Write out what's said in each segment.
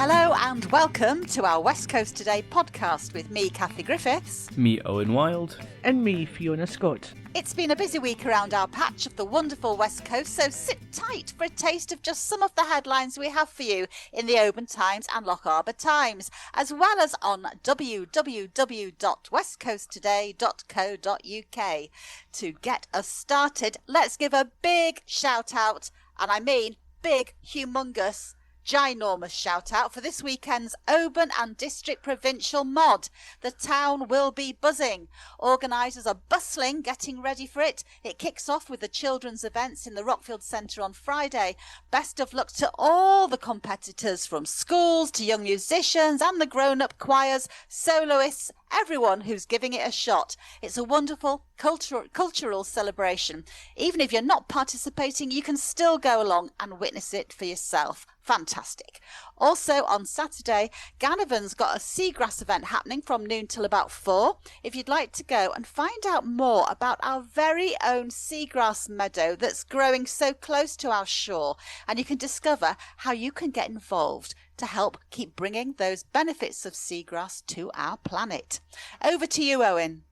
Hello and welcome to our West Coast Today podcast with me, Kathy Griffiths. Me, Owen Wild. And me, Fiona Scott. It's been a busy week around our patch of the wonderful West Coast, so sit tight for a taste of just some of the headlines we have for you in the Oban Times and Lochaber Times, as well as on www.westcoasttoday.co.uk. To get us started, let's give a big shout out, and I mean big, humongous, ginormous shout out for this weekend's Oban and District Provincial Mod. The town will be buzzing. Organisers are bustling, getting ready for it. It kicks off with the children's events in the Rockfield Centre on Friday. Best of luck to all the competitors, from schools to young musicians and the grown-up choirs, soloists, everyone who's giving it a shot. It's a wonderful cultural celebration. Even if you're not participating, you can still go along and witness it for yourself. Fantastic. Also on Saturday, Ganovan's got a seagrass event happening from noon till about 4. If you'd like to go and find out more about our very own seagrass meadow that's growing so close to our shore, and you can discover how you can get involved to help keep bringing those benefits of seagrass to our planet. Over to you, Owen.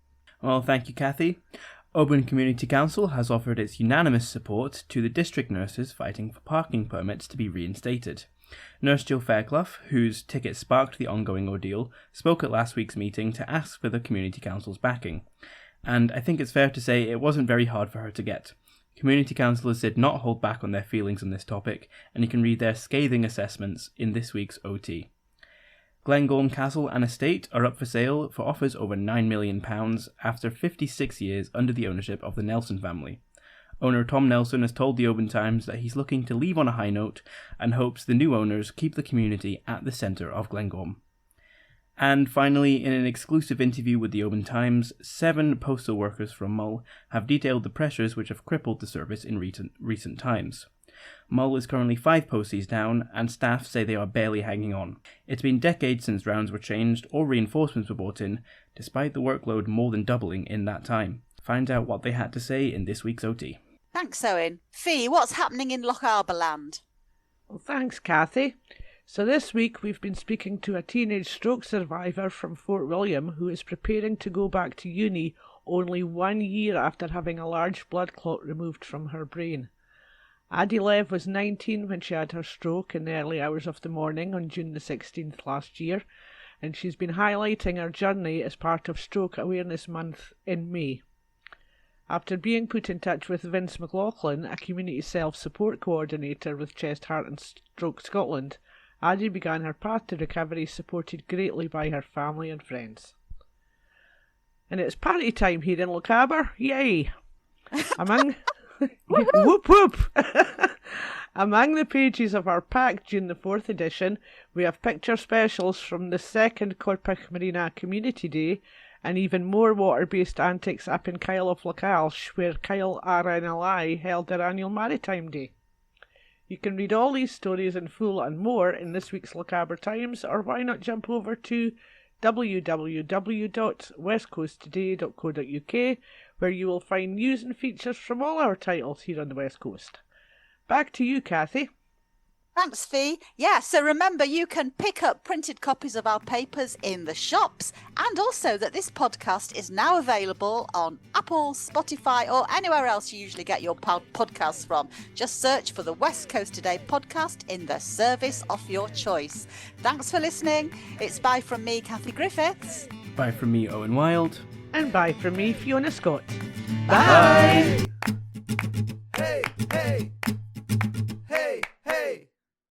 Well, thank you, Kathy. Oban Community Council has offered its unanimous support to the district nurses fighting for parking permits to be reinstated. Nurse Jill Fairclough, whose ticket sparked the ongoing ordeal, spoke at last week's meeting to ask for the Community Council's backing. And I think it's fair to say it wasn't very hard for her to get. Community councillors did not hold back on their feelings on this topic, and you can read their scathing assessments in this week's OT. Glengorm Castle and Estate are up for sale for offers over £9 million after 56 years under the ownership of the Nelson family. Owner Tom Nelson has told the Oban Times that he's looking to leave on a high note and hopes the new owners keep the community at the centre of Glengorm. And finally, in an exclusive interview with the Oban Times, 7 postal workers from Mull have detailed the pressures which have crippled the service in recent times. Mull is currently 5 posties down, and staff say they are barely hanging on. It's been decades since rounds were changed or reinforcements were brought in, despite the workload more than doubling in that time. Find out what they had to say in this week's OT. Thanks, Owen. Fee, what's happening in Lochaber land? Well, thanks, Kathy. So this week we've been speaking to a teenage stroke survivor from Fort William who is preparing to go back to uni only 1 year after having a large blood clot removed from her brain. Addie Lev was 19 when she had her stroke in the early hours of the morning on June the 16th last year, and she's been highlighting her journey as part of Stroke Awareness Month in May. After being put in touch with Vince McLaughlin, a community self-support coordinator with Chest, Heart and Stroke Scotland, Addie began her path to recovery, supported greatly by her family and friends. And it's party time here in Lochaber. Yay! Among whoop whoop! Among the pages of our pack June the 4th edition, we have picture specials from the second Corpach Marina Community Day, and even more water-based antics up in Kyle of Lochalsh, where Kyle RNLI held their annual Maritime Day. You can read all these stories in full and more in this week's Lochaber Times, or why not jump over to www.westcoasttoday.co.uk, where you will find news and features from all our titles here on the West Coast. Back to you, Kathy. Thanks, Fee. Yeah, so remember you can pick up printed copies of our papers in the shops, and also that this podcast is now available on Apple, Spotify, or anywhere else you usually get your podcasts from. Just search for the West Coast Today podcast in the service of your choice. Thanks for listening. It's bye from me, Kathy Griffiths. Bye from me, Owen Wild. And bye from me, Fiona Scott. Bye.